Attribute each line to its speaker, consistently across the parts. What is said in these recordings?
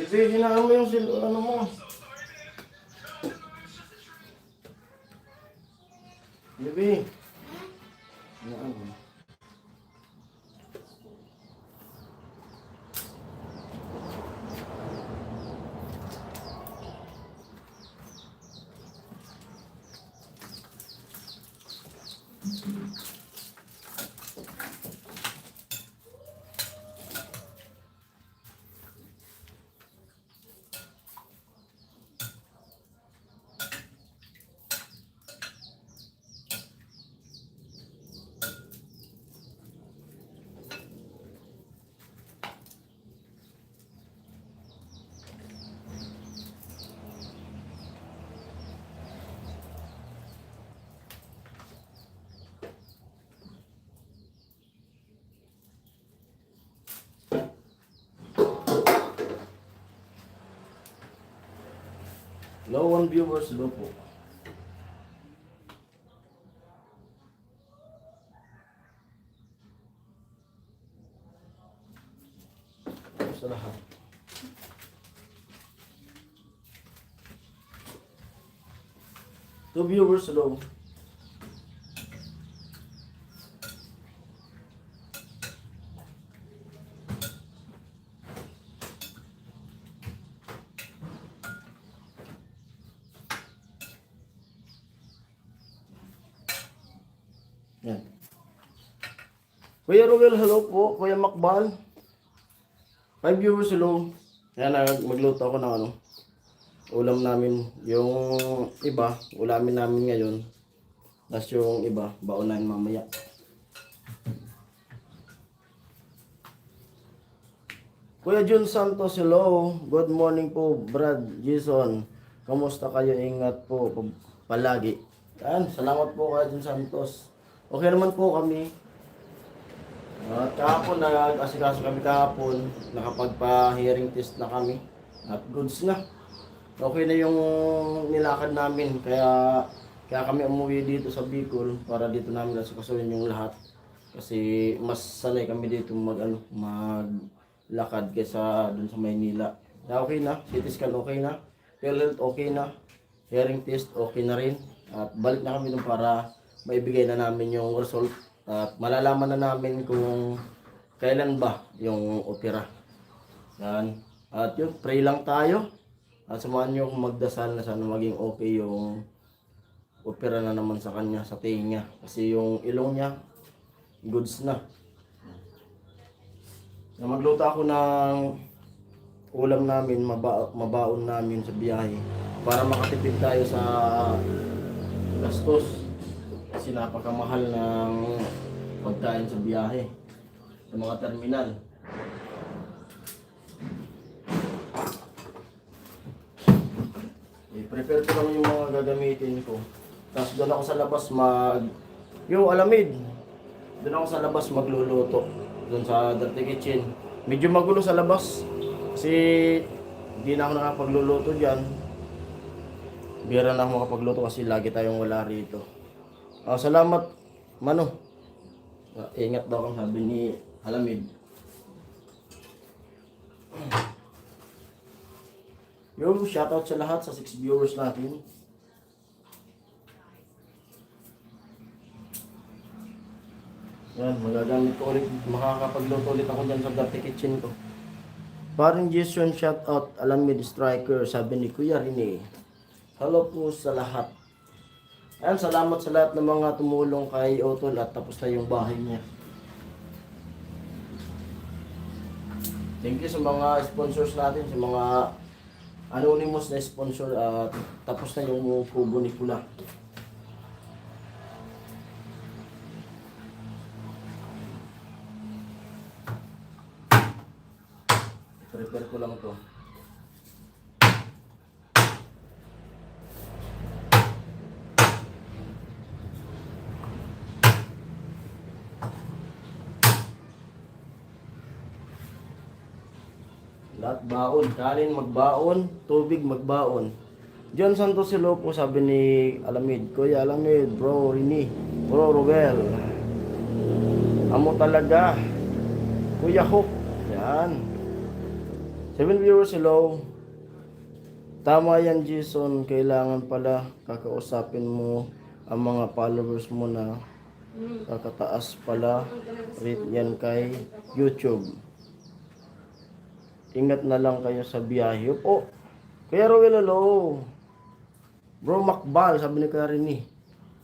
Speaker 1: Bibi, hinaan mo yung ano mo. Bibi. Hinaan mo. Low on viewers, low po. Sa lahat. Two viewers low. Yan. Kuya Ruel, hello po. Kuya Makbal. 5 viewers, hello. Yan, magluto ako ng ano. Ulam namin. Yung iba, ulamin namin ngayon. Tapos yung iba, baunahin mamaya. Kuya Jun Santos, hello. Good morning po, Brad Jason. Kamusta kayo? Ingat po palagi. Yan, salamat po Kuya Jun Santos. Okay naman po kami. At kahapon, nag-asikaso kami kahapon. Nakapagpa-hearing test na kami. At goods na. Okay na yung nilakad namin. Kaya kami umuwi dito sa Bicol para dito namin asikasuhin yung lahat. Kasi mas sanay kami dito maglakad kaysa dun sa Maynila. Na okay na. CT scan okay na. PhilHealth okay na. Hearing test okay na rin. At balik na kami dun para maibigay na namin yung result at malalaman na namin kung kailan ba yung opera. Yan. At yun, pray lang tayo. At samahan nyo kung magdasal na sana maging okay yung opera na naman sa kanya, sa tinga. Kasi yung ilong niya, goods na. Magluto ako ng ulam namin, mabaon namin sa biyahe para makatipid tayo sa gastos. Kasi napakamahal ng pagkain sa biyahe sa mga terminal. I-prepare ko lang yung mga gagamitin ko. Tapos doon ako sa labas yung alamid. Doon ako sa labas magluluto. Doon sa dirty kitchen. Medyo magulo sa labas. Kasi hindi na ako nakapagluluto dyan. Bira na ako makapagluto kasi lagi tayong wala rito. Salamat, Mano. Ingat daw kang sabi ni Alamid. Yung shoutout sa lahat sa 6 viewers natin. Yan, magagamit ko ulit, makakapagluto ulit ako dyan sa dirty kitchen ko. Parang Jason shoutout, Alamid Striker, sabi ni Kuya Rene. Hello po sa lahat. Ayan, salamat sa lahat ng mga tumulong kay Otol at tapos na yung bahay niya. Thank you sa mga sponsors natin, sa mga anonymous na sponsor at tapos na yung kubo ni Pula. Prepare ko lang to. Lahat baon, kanin magbaon, tubig magbaon. John Santos hello po, sabi ni Alamid. Kuya Alamid, bro Rini, bro Ruel. Amo talaga. Kuya Hook. Yan. 7 viewers, hello. Tama yan, Jason. Kailangan pala kakausapin mo ang mga followers mo na kakataas pala rate yan kay YouTube. Ingat na lang kayo sa biyahe. Opo. Kuya Rowel, hello. Bro Macbal, sabi ni Karen ni.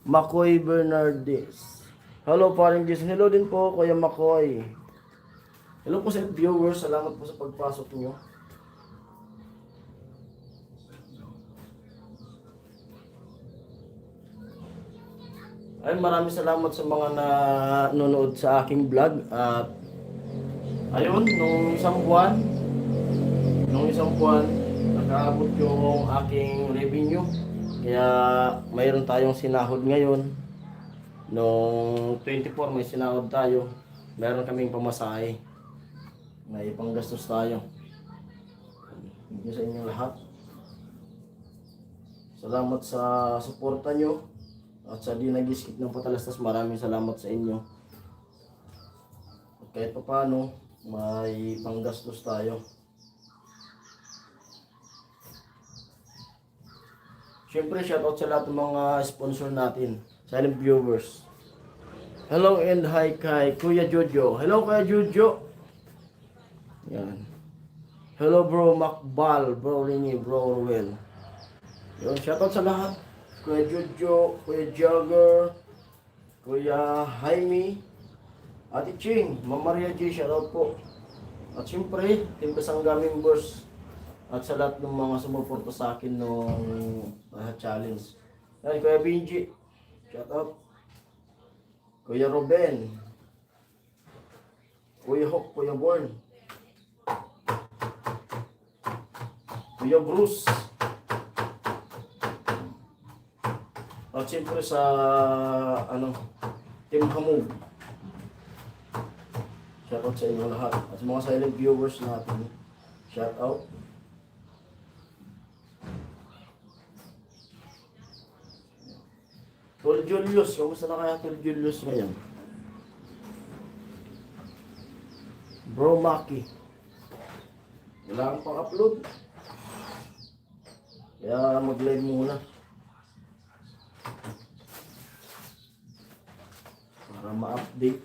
Speaker 1: Makoy Bernardes. Hello, paring Jason. Hello din po, Kuya Makoy. Hello po sa viewers. Salamat po sa pagpasok nyo. Ay, maraming salamat sa mga nanonood sa aking vlog. At ayun, nung isang buwan, nakaabot yung aking revenue. Kaya mayroon tayong sinahod ngayon. Nung 24 may sinahod tayo. Meron kaming pamasahe. May panggastos tayo. Thank you sa inyong lahat. Salamat sa suporta nyo. At sa di nag-skip ng patalastas, maraming salamat sa inyo. At kahit pa paano, may panggastos tayo. Siyempre, shoutout sa lahat ng mga sponsor natin, silent viewers. Hello and hi kay Kuya Jojo. Hello Kuya Jojo. Yan. Hello bro Macbal, bro Rini, bro Rowel. Yun, shoutout sa lahat. Kuya Jojo, Kuya Jogger, Kuya Jaime, Ate Ching, Mama Maria G, shoutout po. At siyempre, Team Kasangga members at sa lahat ng mga sumuporta sa akin nung challenge. Yan, Kuya Benji, shoutout. Kuya Ruben, Kuya Hawk, Kuya Born, Kuya Bruce. At siyempre sa Team Hamog. Shoutout sa inyo lahat. At sa mga silent viewers natin, shoutout. Tol Julius, kamusta na kaya Tol Julius ngayon? Bro Maki. Wala kang pang-upload. Kaya mag-live muna. Para ma-update.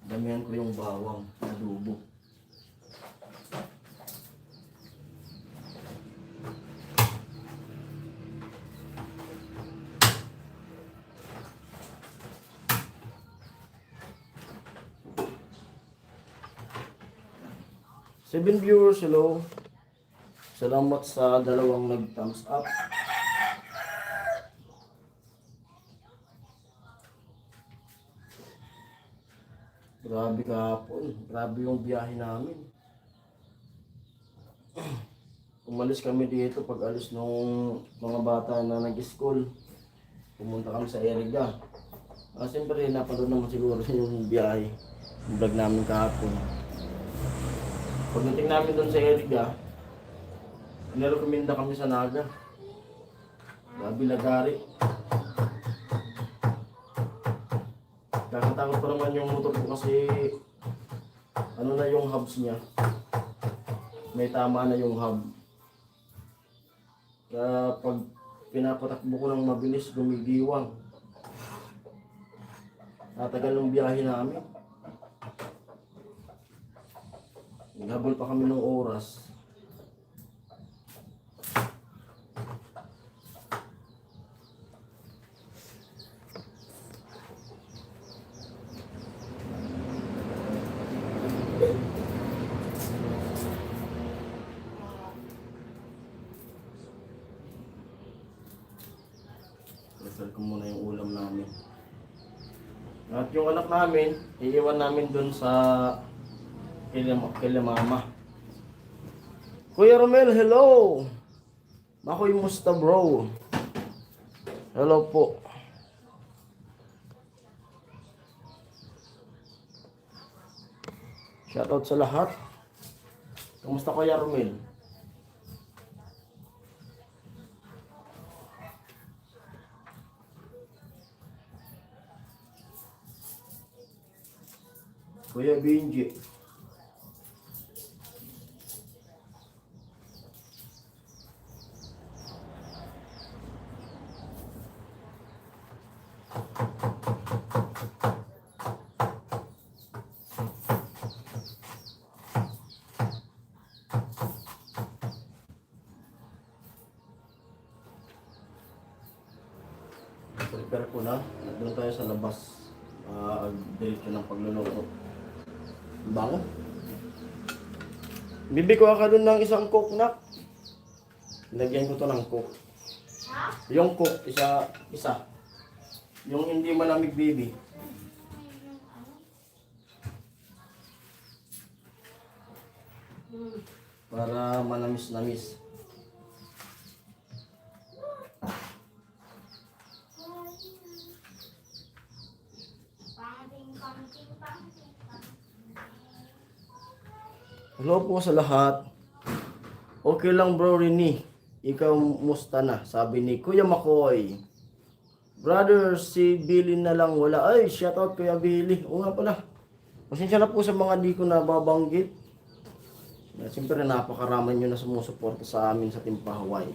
Speaker 1: Damihan ko yung bawang, adobo. Seven viewers, hello. Salamat sa dalawang nag-thumbs up. Grabe kahapon. Grabe yung biyahe namin. Umalis kami dito pag alis nung mga bata na nag-school. Pumunta kami sa Eriga. Siyempre, napanood naman siguro yung biyahe. Yung vlog namin kahapon. Pagdating namin doon sa Eriga, nirekomenda kami sa Naga. Grabe lagari. Kakatakot pa naman yung motor ko kasi ano na yung hubs niya. May tama na yung hub. Kaya pag pinapatakbo ko ng mabilis, gumigiwang. Natagal ng biyahe namin. Naghabol pa kami ng oras. Prepare ko muna yung ulam namin. At yung anak namin, iiwan namin dun sa kila mama. Kuya Romel, hello! Makoy musta bro? Hello po. Shoutout sa lahat. Kamusta Kuya Romel? Kuya Benji. Prepare ko na. Doon tayo sa labas. Diretso ng pagluluto. Bango. Bibi ko ka doon ng isang coke na. Lagyan ko to ng coke. Yung coke, isa. Yung hindi malamig, baby. Para manamis-namis. Hello po sa lahat. Okay lang bro Rini. Ikaw musta na? Sabi ni Kuya Makoy. Brother, si Billy na lang wala. Ay, shoutout Kuya Billy. Oo nga pala. Pasensya na po sa mga di ko nababanggit. Siyempre napakaraman nyo na sumusuporta sa amin sa Team Pahawaii.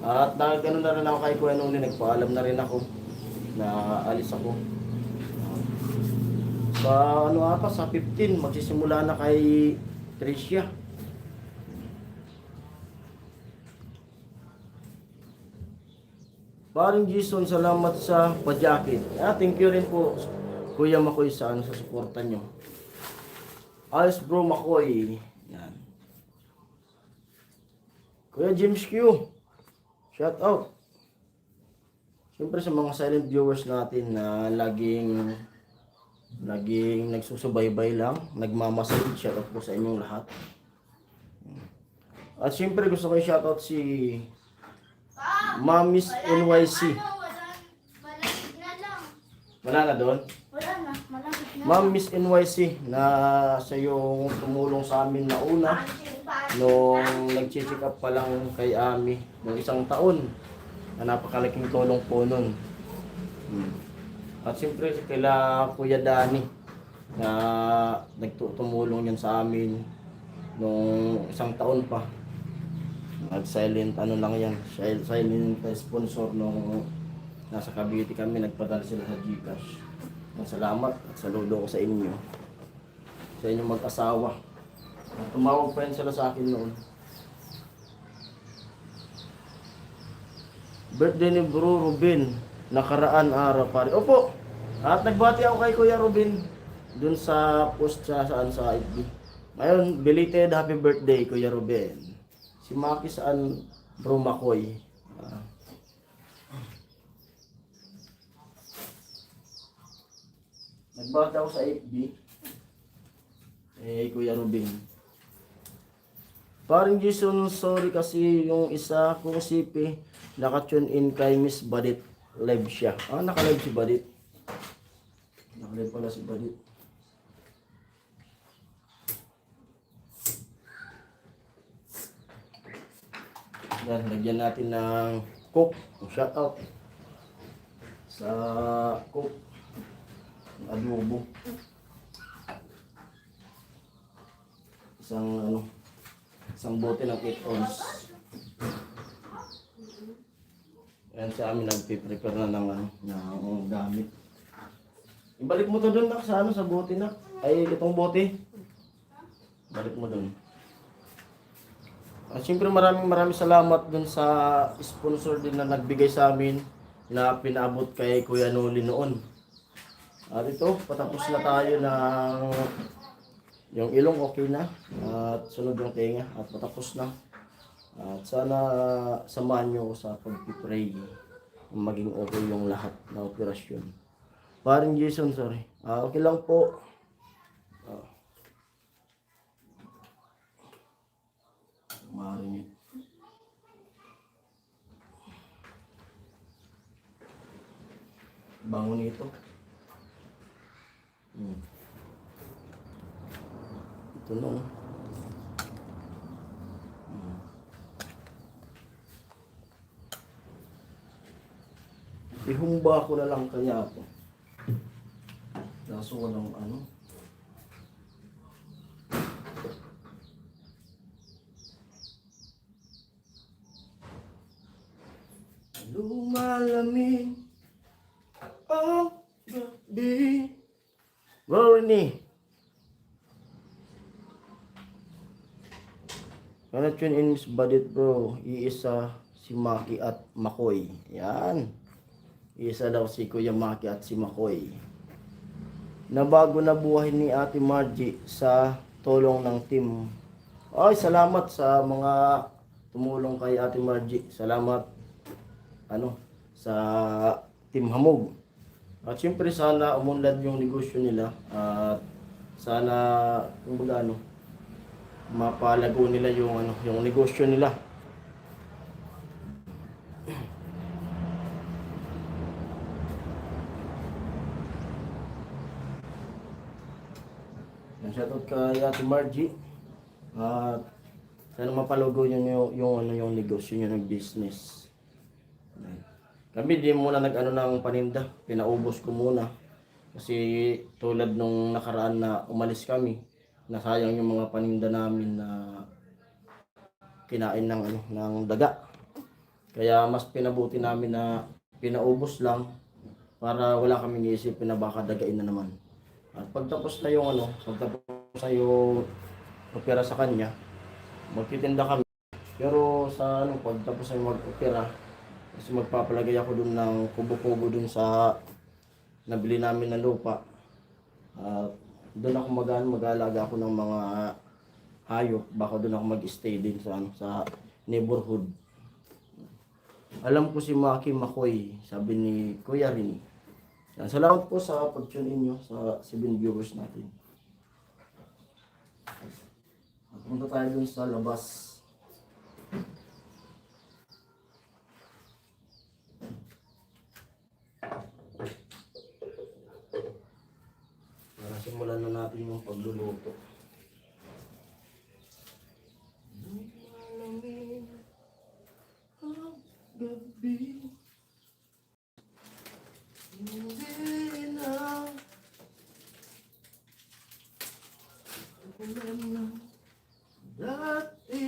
Speaker 1: At dahil ganun na rin ako kay Kuya Noli, nagpaalam na rin ako na alis ako. Sa sa 15, magsisimula na kay Tricia. Paring Jason, salamat sa pa-jacket. Thank you rin po Kuya Makoy sa suporta nyo. Ayos bro Makoy. Yan. Kuya James Q. Shout out. Siyempre sa mga silent viewers natin na laging nagsusubaybay lang, nagmamasid, shout out po sa inyong lahat. At siyempre gusto ko i-shout out si Mamis NYC. Wala na doon?
Speaker 2: Wala na, malapit na.
Speaker 1: Mamis NYC na siya yung tumulong sa amin na una nung nag-check up pa lang kay Ami ng 1 taon na napakalaking tulong po nun. At siyempre kila Kuya Dani na nagtumulong yan sa amin nung 1 taon pa. Nag-silent lang yan, silent sponsor nung nasa Cavite kami, nagpadala sila sa GCash. Salamat at saludo ko sa inyo. Sa inyong mag-asawa. Tumawag pa rin sila sa akin noon. Birthday ni Bro Ruben, nakaraan araw pare. Opo. At nagbati ako kay Kuya Ruben dun sa post sa FB. Ngayon, belated happy birthday Kuya Ruben. Si Maki saan Bro Makoy. Nagbati ako sa FB. Kuya Ruben. Paring Jason, sorry kasi yung isa kong sipi naka-tune in kay Miss Badit. Live siya. Naka-live si Badit. Naka-live pala si Badit. Yan, lagyan natin ng cook. Shout out sa cook. Adobo. Isang bote ng 8 ounce. Ayan sa amin nagpiprepare na ng gamit. Ibalik mo to doon na sa bote na. Ay, itong bote. Balik mo doon. At siyempre maraming salamat dun sa sponsor din na nagbigay sa amin na pinaabot kay Kuya Noli noon. At ito, patapos na tayo ng yung ilong okay na at sunod yung tenga at patapos na. At sana samahan nyo sa pag-pray maging okay yung lahat na operasyon. Paring Jason, sorry. Okay lang po. Maring bango nito. Ito no. Ihumba ko na lang kanya ako. Sa Kaso walang ano. Lumalamig ang gabi. Bro, Rini. Gonna tune in Miss Badit, bro. Iisa si Maki at Makoy. Yan. Iisa daw si Kuya Maki at si Makoy. Nabago na buhay ni Ate Margie sa tulong ng team. Ay, salamat sa mga tumulong kay Ate Margie. Salamat sa Team Hamog. At syempre sana umunlad yung negosyo nila at sana mapalago nila yung negosyo nila. Shoutout kay Ate Margie. At sana mapalago yung negosyo niyo ng business. Kami di muna ng paninda, pinaubos ko muna. Kasi tulad nung nakaraan na umalis kami, nasayang yung mga paninda namin na kinain ng daga. Kaya mas pinabuti namin na pinaubos lang para wala kaming iisipin na baka dagain na naman. At pagtapos na yung opera sa kanya, magtitinda kami. Pero sa pagtapos na mag-opera, kasi magpapalagay ako dun ng kubo-kubo dun sa nabili namin na lupa. Doon ako mag-aalaga ako ng mga hayop. Baka doon ako mag-stay din sa neighborhood. Alam ko si Maki Makoy, sabi ni Kuya Rini. Salamat po sa pag-tune in nyo sa 7 viewers natin. Punta tayo dun sa labas. Simulan na natin yung pagluluto. Malamig ang gabi, hindi na ulan na dati.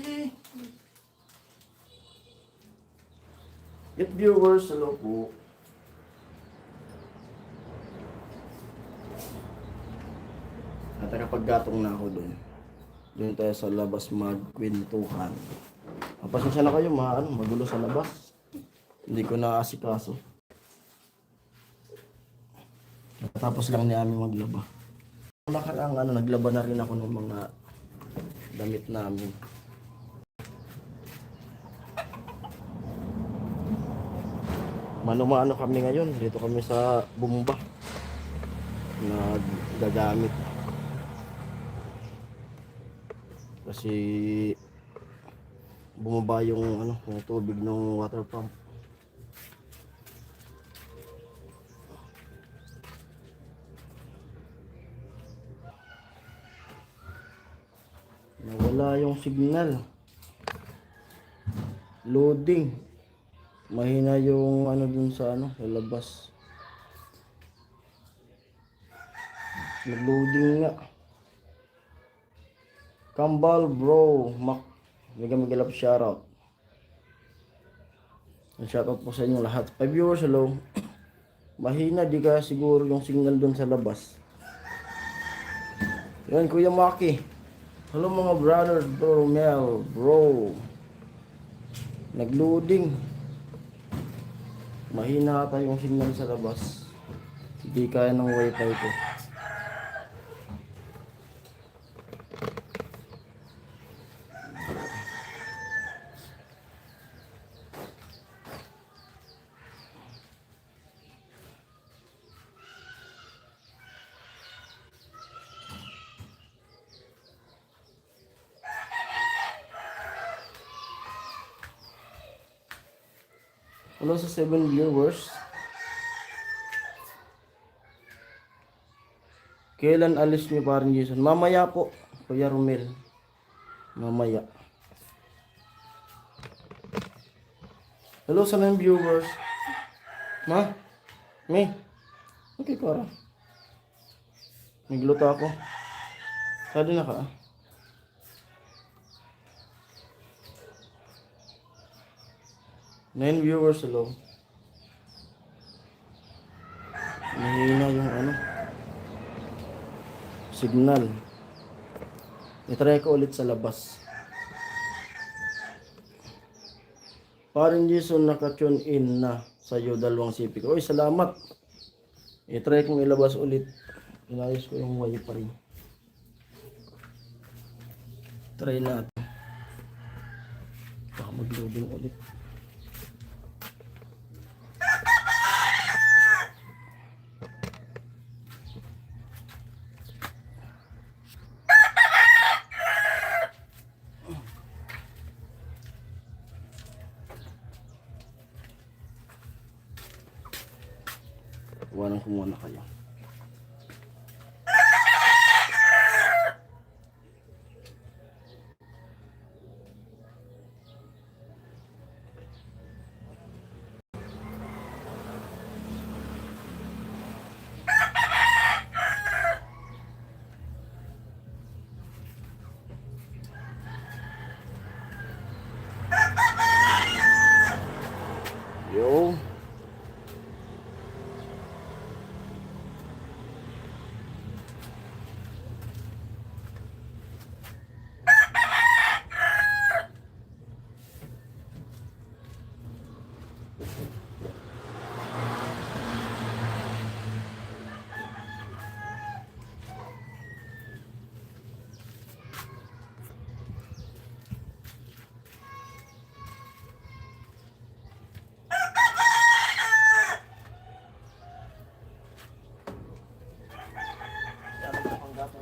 Speaker 1: Get viewers, hello po. At nakapaggatong na ako doon tayo sa labas magkwentuhan. Pasensya na kayo, magulo sa labas. Hindi ko na asikaso. Tapos lang ni Ami maglaba. Nakarang naglaba na rin ako ng mga damit namin. Mano-mano kami ngayon. Dito kami sa bumba. Nagagamit. Kasi bumaba yung tubig ng water pump. Nawala yung signal. Loading. Mahina yung dun sa sa labas. Nag-loading nga. Kambal bro, mega love shoutout. Shoutout po sa inyo lahat. 5 viewers, hello. Mahina, di ka siguro yung signal doon sa labas. Yan, Kuya Maki. Hello mga brother, bro, Mel, bro. Nag-loading. Mahina ata yung signal sa labas. Hindi kaya ng wifi ko. Hello sa 7 viewers. Kailan alis niyo parang Jason? Mamaya po, Kuya Romel. Mamaya. Hello sa 9 viewers. Me? Okay, Cora. Nagluto ako. Sali na ka. 9 viewers, hello. Mahina yung signal. I-try ko ulit sa labas. Paring Jason, naka-tune in na sa'yo dalawang CP ko. Uy, salamat. I-try kong ilabas ulit. Inayos ko yung wifi. Try natin. Baka mag-loading ulit. Iwanan ko muna kayo. Yo.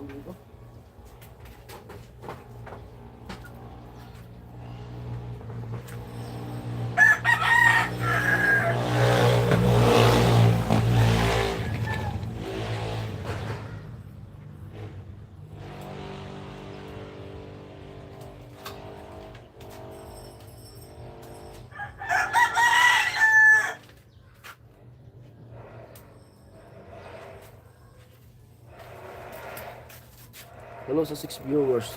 Speaker 1: Dito. Hello sa 6 viewers.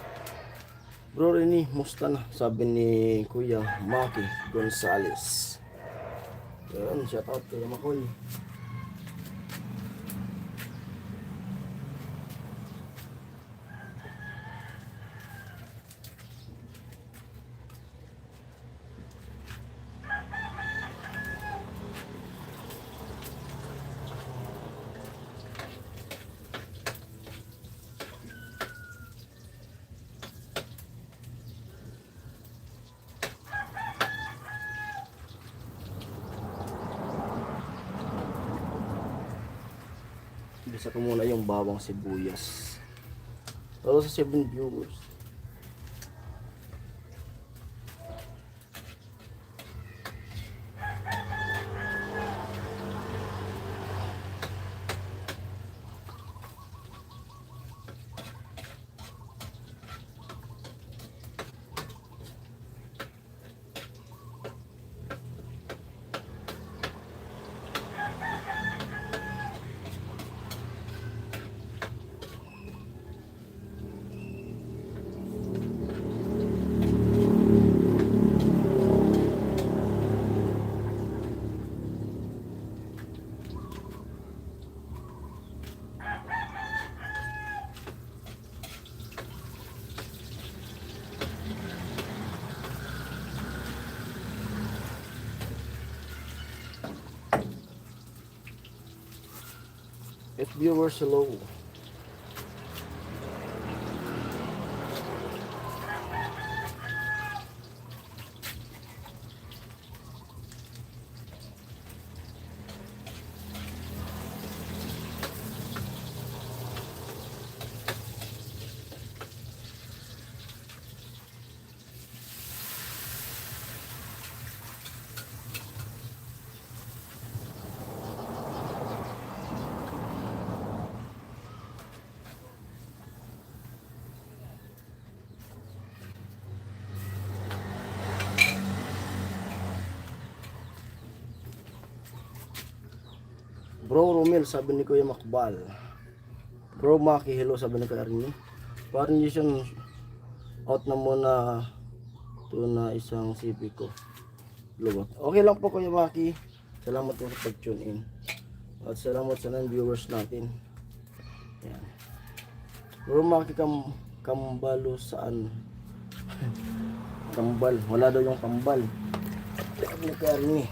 Speaker 1: Bro Rene, musta na? Sabi ni Kuya Maki Gonzales. Yan, shout out kay Makoy. Bisa ko muna yung bawang sibuyas. Hello sa 7 viewers. If viewers, hello. Bro Romel, sabi ni Kuya Makbal. Bro Maki, hello, sabi na kay Arnie. Parang yun, out na muna to na isang CP ko. Luwag. Okay lang po Kuya Maki. Salamat po sa pag-tune in. At salamat sa mga viewers natin. Yan. Bro Maki, kambalo saan? Kambal. Wala daw yung kambal. Sabi na kay Arnie.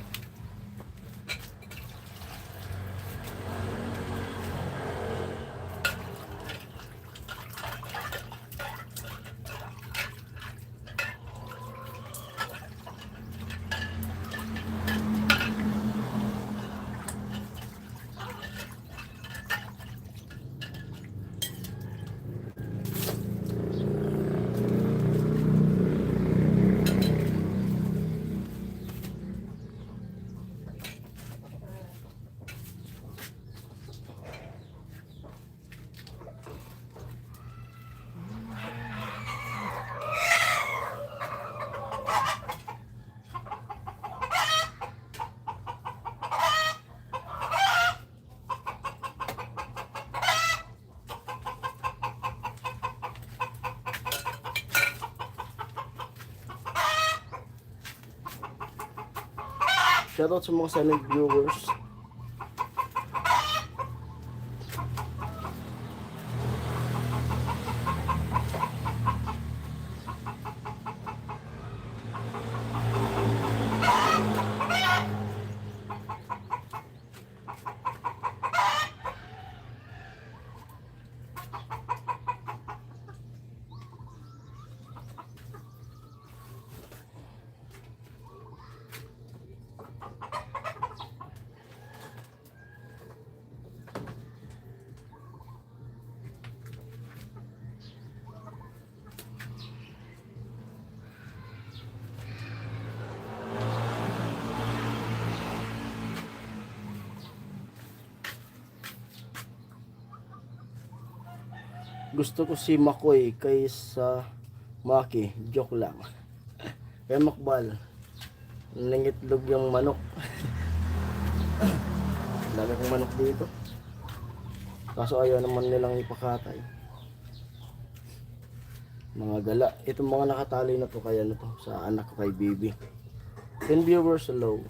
Speaker 1: Shoutout sa mga silent viewers. Gusto ko si Makoy kaysa Maki. Joke lang. Kaya Makbal. Nangitlog yung manok. Dami kong manok dito. Kaso ayaw naman nilang ipakatay. Mga gala. Itong mga nakatali na to kaya na to sa anak ko kay Bibi. 10 viewers low.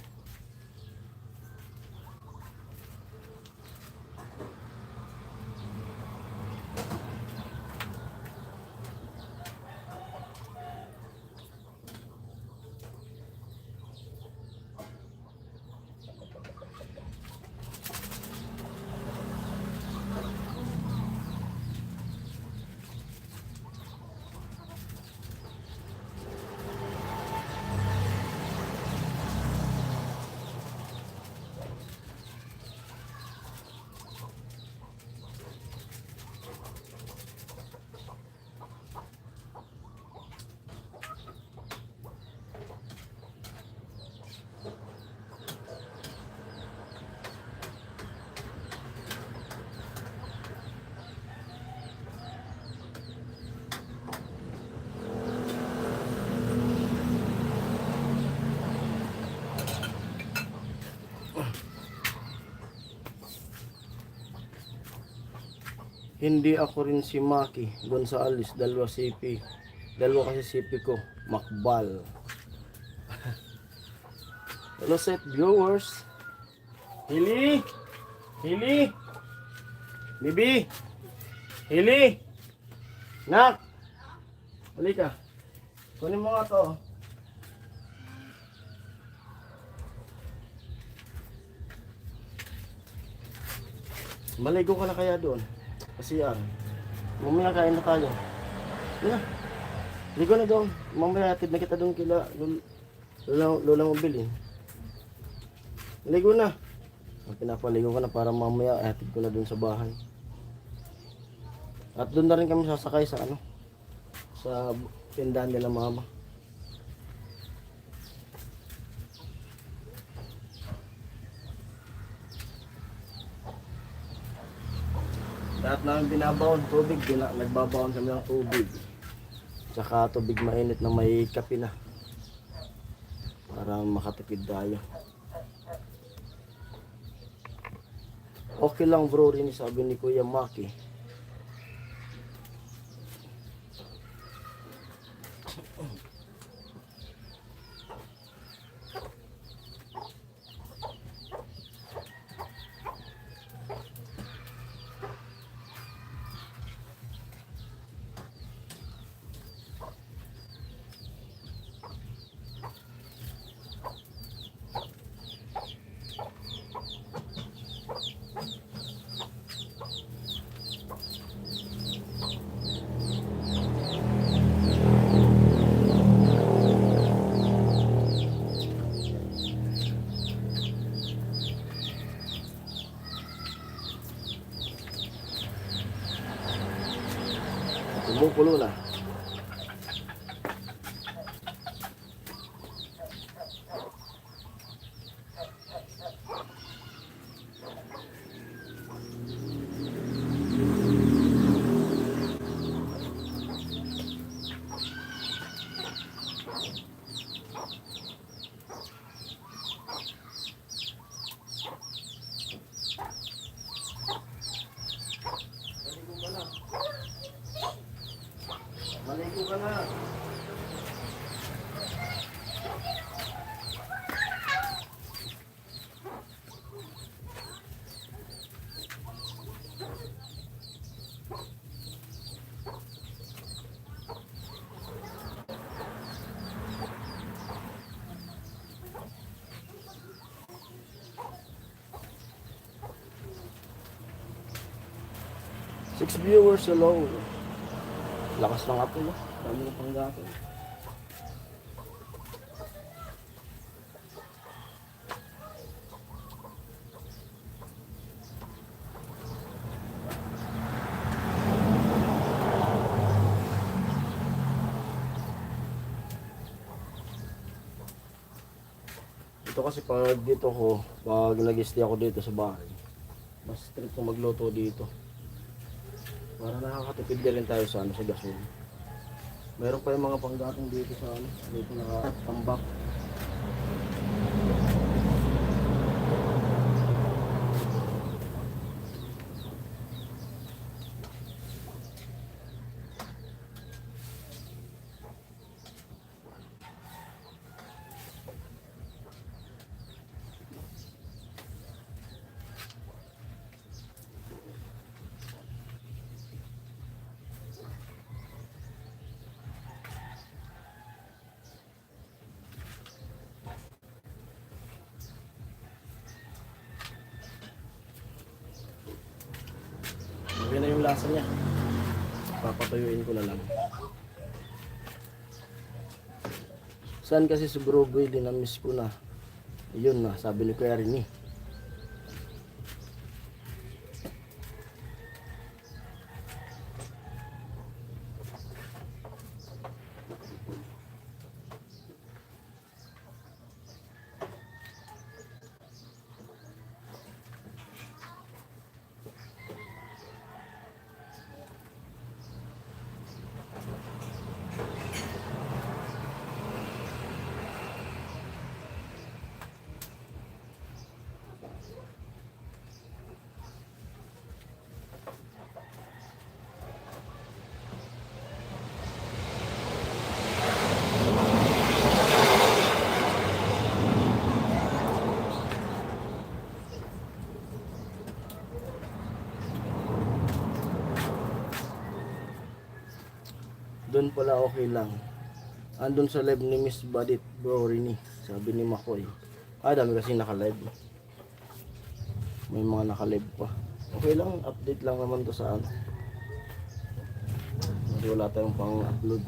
Speaker 1: Hindi ako rin si Maki Gonzales, dalawa CP. Dalawa kasi CP ko, Makbal. Hello set viewers. Hili! Hili! Bibi! Hili! Nak! Halika. Kunin mo nga to. Maligo ka na kaya doon? Kasi yan. Mamaya kain na tayo. Yan. Ligo na doon. Mamaya hatid na kita doon kila Lola Mobilin. Ligo na. Pinapaligo ka na para mamaya hatid ko na doon sa bahay. At doon na rin kami sasakay sa sa tindahan nila mama. Lahat namin binabawon tubig, nagbabawon kami ng tubig. Tsaka tubig mainit na may kape na. Para makatipid tayo. Okay lang bro rin sabi ni Kuya Maki. Bagong-kulo na. Maligo ka na. Six viewers alone. Lakas ng apple, oh. Dami ng panggatong. Ito kasi pag dito ko, pag nag-stay ako dito sa bahay, mas strict ko magluto dito. Para nakakatipid din rin tayo sa sa gasol. Meron pa yung mga panggatong dito sa dito nakatambak. Okay na yung lasa niya. Papatuyuin ko na lang. Saan kasi siguro boy, dinamiss ko na. Yun na, sabi ni Kuya Rini. Doon pala okay lang. Andun sa live ni Miss Badit Bro Rini, sabi ni Makoy. Dami kasi naka-live. May mga naka-live pa. Okay lang, update lang naman to sa ano. Kasi wala tayong pang-upload.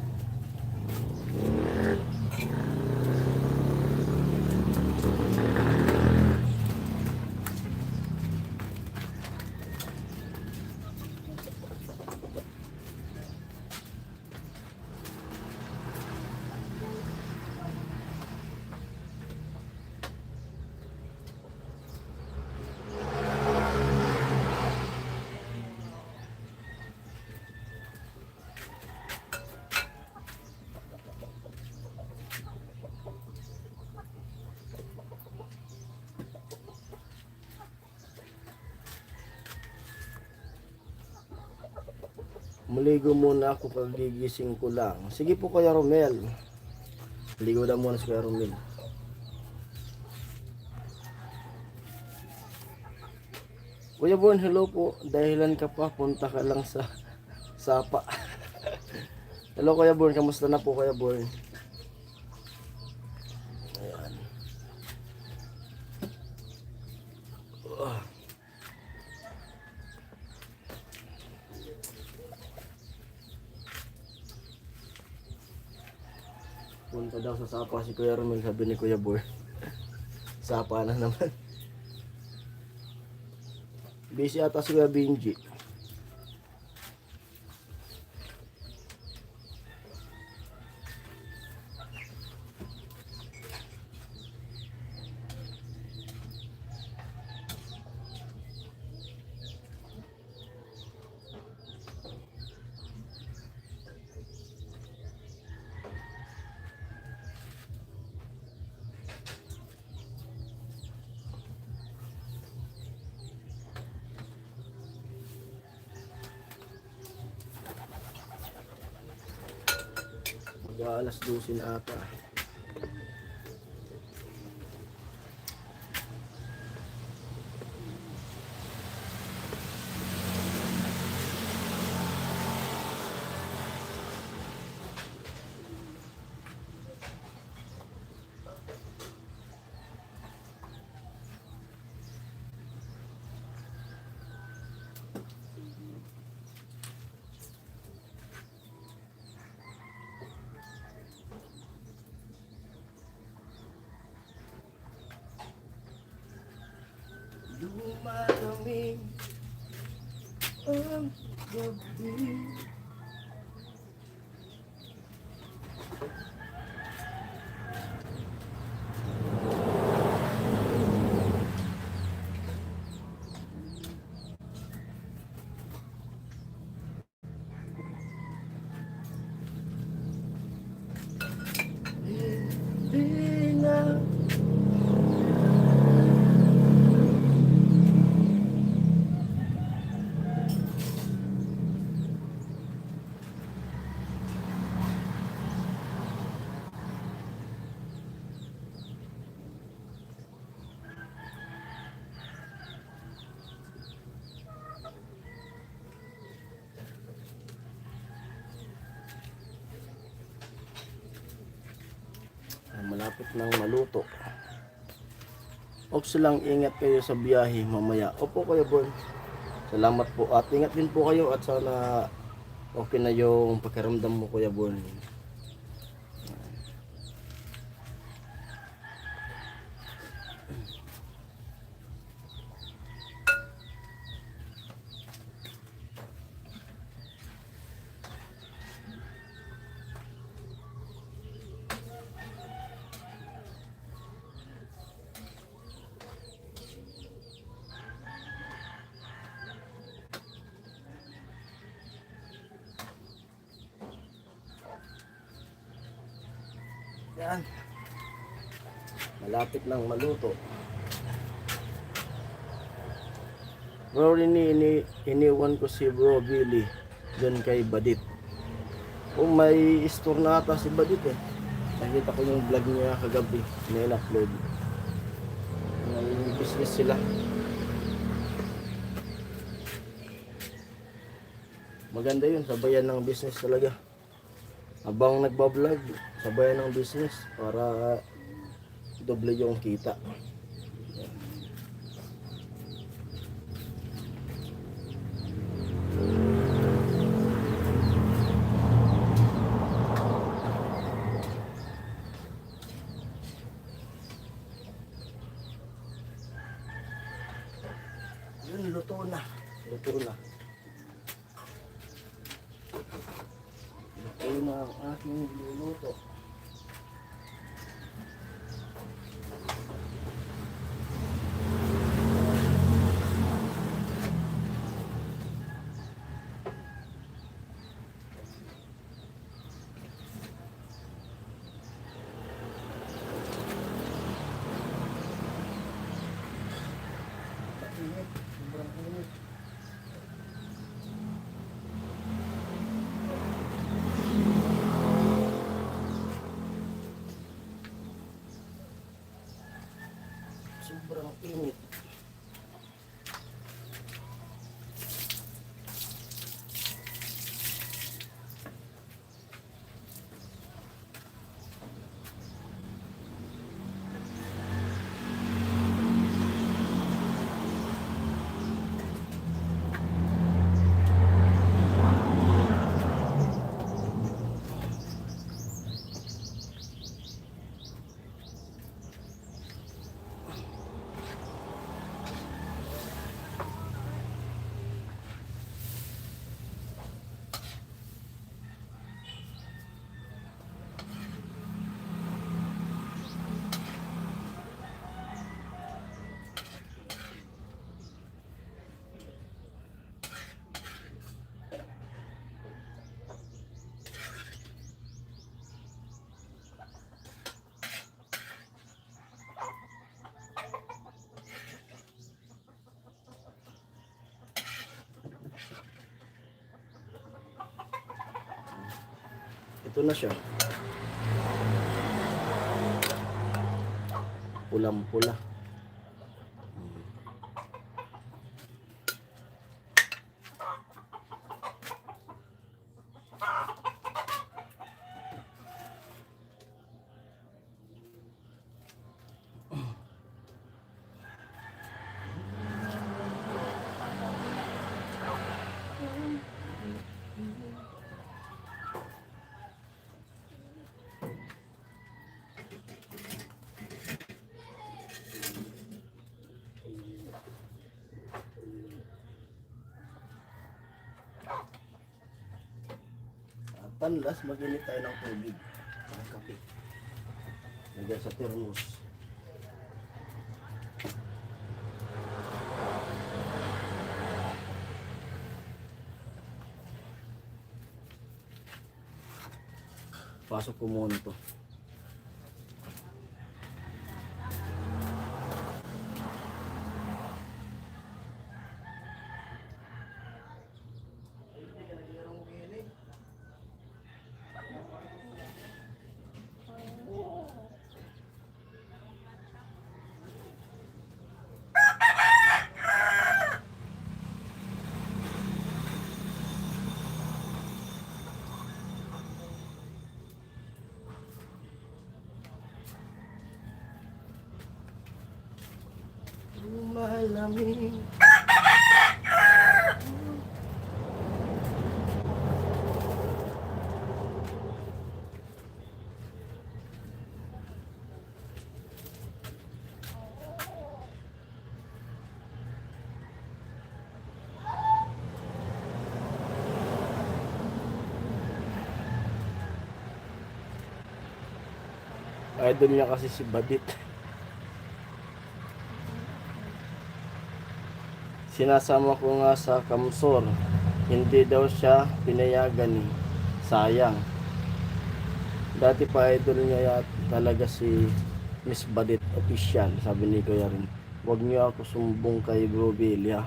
Speaker 1: Maligo muna ako kagigising ko lang. Sige po Kuya Romel. Maligo na muna si Kuya Romel. Kuya Born, hello po. Dahilan ka pa, punta ka lang sa Sapa. Hello Kuya Born, kamusta na po Kuya Born? Ayan. Punta daw sa Sapa si Kuya Romel, sabi ni Kuya Born. Sapa na naman. Busy ata si Kuya Benji. Mag-aalas 12 na ata. Dumadaming ang gabi. Hindi na malapit nang maluto. Ox lang, ingat kayo sa biyahe mamaya. Opo Kuya Bon. Salamat po at ingat din po kayo at sana okay na yung pakiramdam mo Kuya Bon. Yan. Malapit nang maluto. Bro, iniwan ko si Bro Billy doon kay Badit. May store na ata si Badit eh. Nakita ko yung vlog niya kagabi na in-upload. May business sila. Maganda yun, sabayan ng business talaga. Habang nagbablog, sabayan ng business para doble yung kita. Yun, luto na. Luto na. Luto na ang aking luluto. Init, sobrang init. Sobrang init. Ito na siya. pulang-pula. Panlas, mag-init tayo ng tubig. Ng kape. Lagyan sa thermos. Pasok ko muna to. Malamig. Idol niya kasi si Badit. Sinasama ko nga sa Kamsor. Hindi daw siya pinayagan eh. Sayang. Dati pa idol niya talaga si Miss Badit official. Sabi ni Kuya rin, huwag niyo ako sumbong kay Bro Billy ha.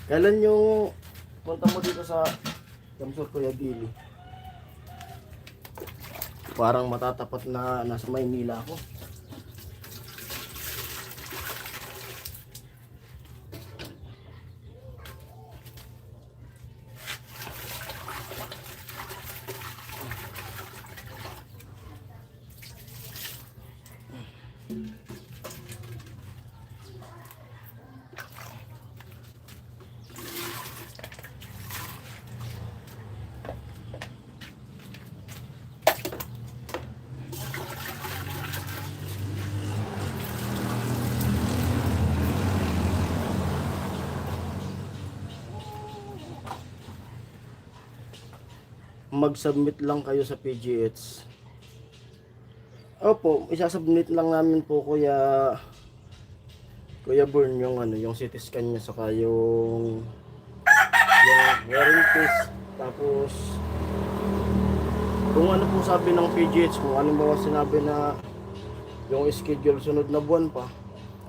Speaker 1: Kailan yung punta mo dito sa Kamsor, Kuya Billy? Parang matatapat na nasa Maynila ako. Mag-submit lang kayo sa PGH. Opo, isasubmit lang namin po Kuya Burn yung yung CT scan niya saka yung wearing test. Tapos kung ano po sabi ng PGH, kung ano ba sinabi na yung schedule sunod na buwan pa,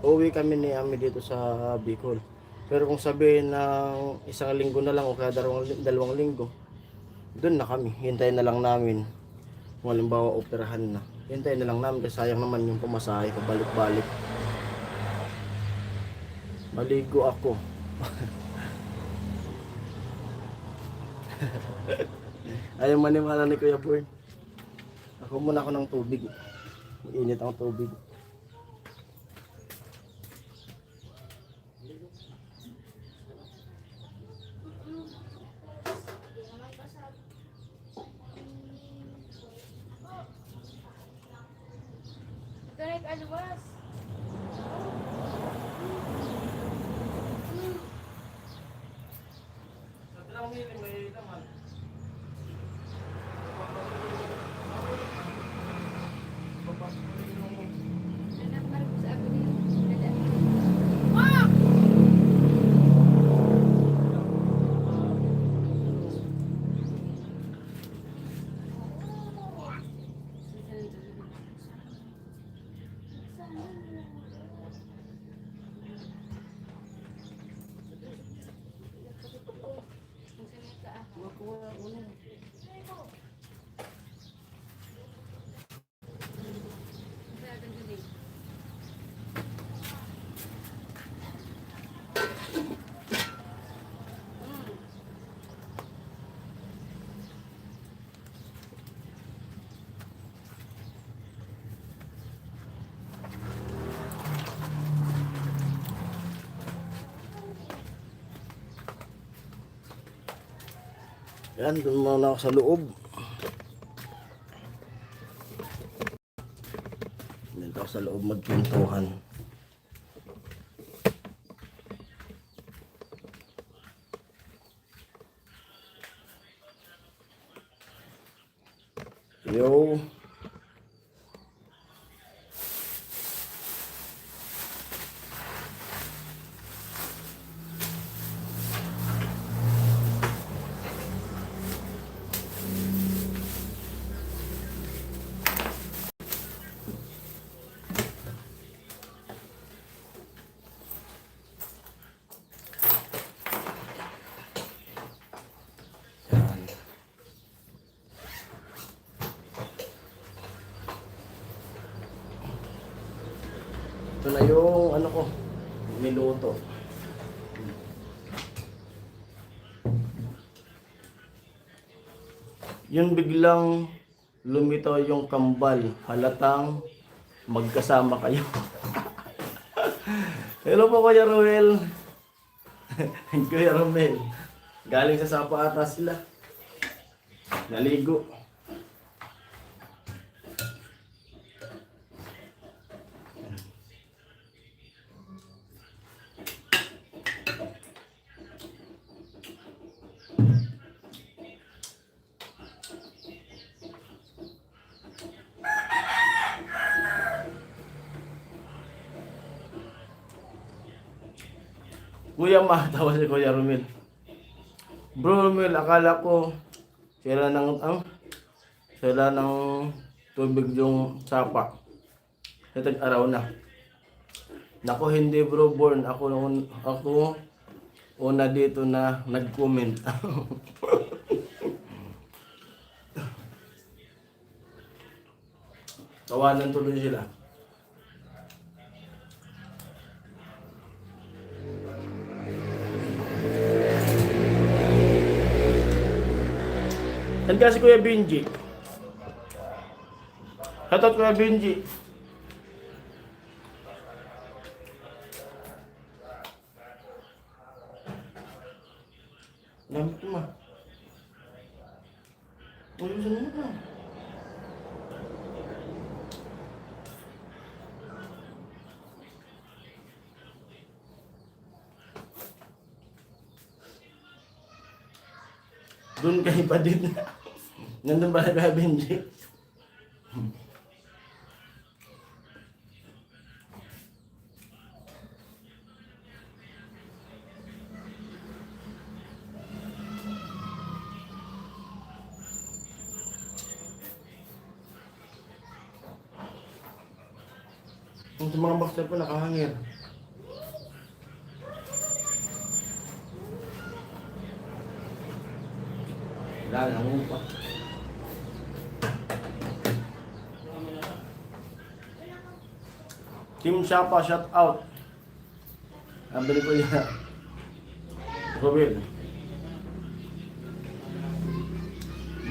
Speaker 1: uwi kami ni Ami dito sa Bicol. Pero kung sabihin ng isang linggo na lang o kaya dalawang linggo, doon na kami, hintayin na lang namin. Kung halimbawa operahan na, hintayin na lang namin kasi sayang naman yung pumasahe pabalik-balik. Maligo ako. Ayaw maniwala ni Kuya Bird. Ako muna ako ng tubig. Mainit ang tubig.
Speaker 2: Direct aluwas. Anak marunong sa ako ni Dada.
Speaker 1: Yan, doon muna ako sa loob. Dito ako sa loob magpintuhan. Yo. Yan. Ito na yung ano ko, niluto. Yung biglang lumitaw yung kambal, halatang magkasama kayo. Hello po Kuya Ruel. Kuya Romel. Galing sa Sapa ata sila. Naligo. Kuya tawa si Kuya Romel. Bro Romel, akala ko sila ng tubig yung Sapa. Itag araw na. Nako hindi bro born. Ako una dito na nag-comment. Tawanan tuloy sila. Yan kasi Kuya Benji. Shoutout Kuya Benji. Lamit mo. Ulisan mo na. Doon kay pa din. Nandun ba na Benji? Yung sa mga boxer ko nakahangir. Wala lang upa. Team Sapa, shout out. Nabili ko yan. Robin.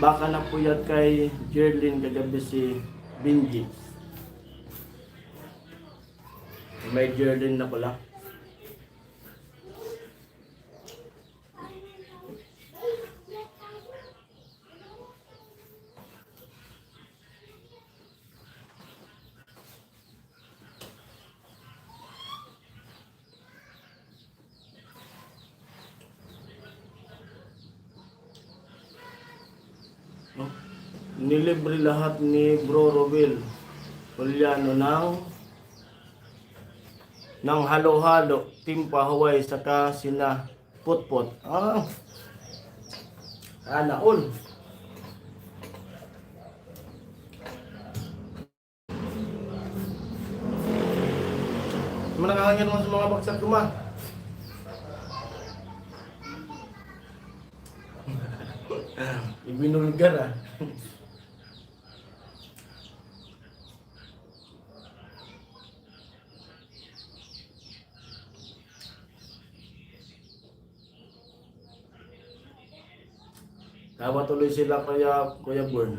Speaker 1: Baka napuyat kay Jerlyn kagabi si Benji. May Jerlyn na pala. No? Nilibre lahat ni Bro Robel Juliano ng halo-halo, Team Pahuway, saka sina Putput. Naon. Manakahangin mo sa mga baksak ko ma. Ibinulgar ah. Tawa tuloy sila Kuya Born.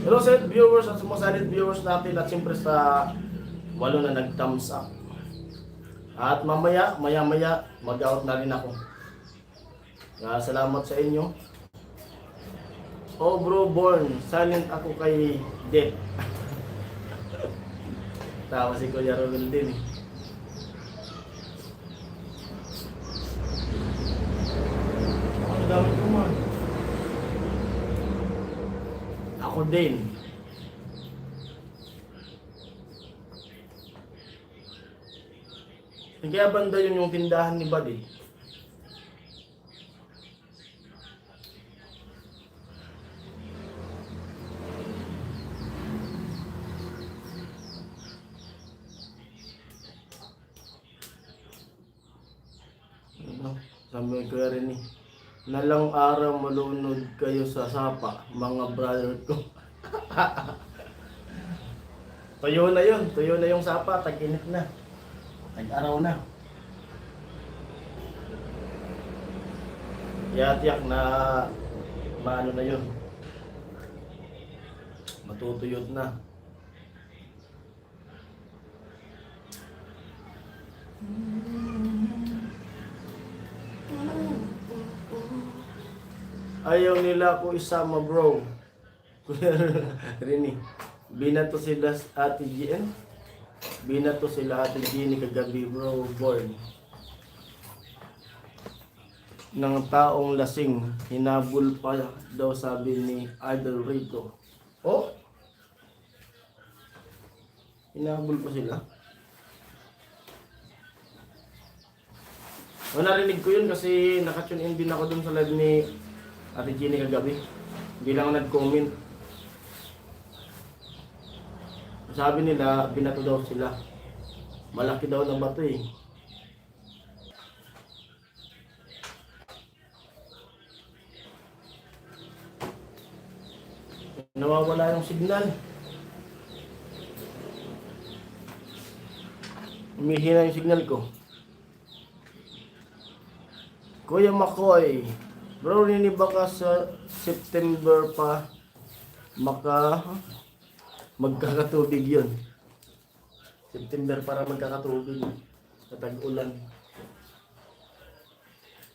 Speaker 1: Hello sa viewers at sumasalit viewers natin at siyempre sa walo na nag-thumbs up. At maya-maya, mag-out na rin ako. Salamat sa inyo. Oh bro, born. Silent ako kay Death. Tawa si Kuya Romel din eh. Ang dami ko man. Ako din. Kaya banda yun yung tindahan ni Buddy. Ano? Sabi ko rin eh. Nalang araw malunod kayo sa sapa, mga brother ko. Tuyo na yun. Tuyo na yung sapa. Tag-init na. Tag-araw na. Tiyak na maano na yun. Matutuyot na. Ayaw nila ko isama bro. Rini. Binato sila Ate GN. Binato sila Ate Jenny kagabi bro. Born. Ng taong lasing. Hinabol pa daw sabi ni Idol Rico. Oh? Hinabol pa sila? O narinig ko yun kasi nakatune in din ako dun sa live ni Ate Jenny kagabi. Hindi lang ako nag-comment. Sabi nila, binato daw sila. Malaki daw ng bato eh. Nawawala yung signal. Umihina yung signal ko. Kuya Makoy, bro, niniba ka sa September pa magkakatubig yun. September para magkakatubig sa tag-ulan.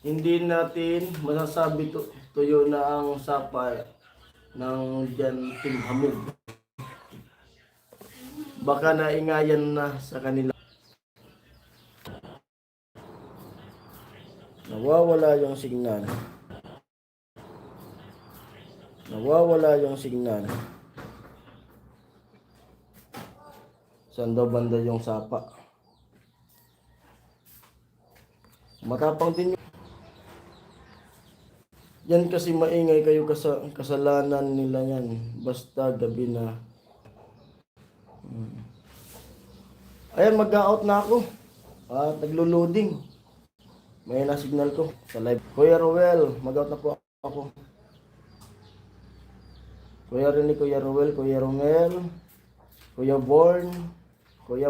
Speaker 1: Hindi natin masasabi tuyo na ang sapa ng dyan timhamog. Baka naingayan na sa kanila. Nawawala yung signal. Nawawala yung signal. Saan daw banda yung sapa? Matapang din yun. Yan kasi maingay kayo kasalanan nila yan. Basta gabi na. Ayan, mag-out na ako. Naglo-loading. May na signal ko sa live. Kuya Roel, mag-out na po ako. Kuya Rini, Kuya Roel, Kuya Romel, Kuya Born, Kuya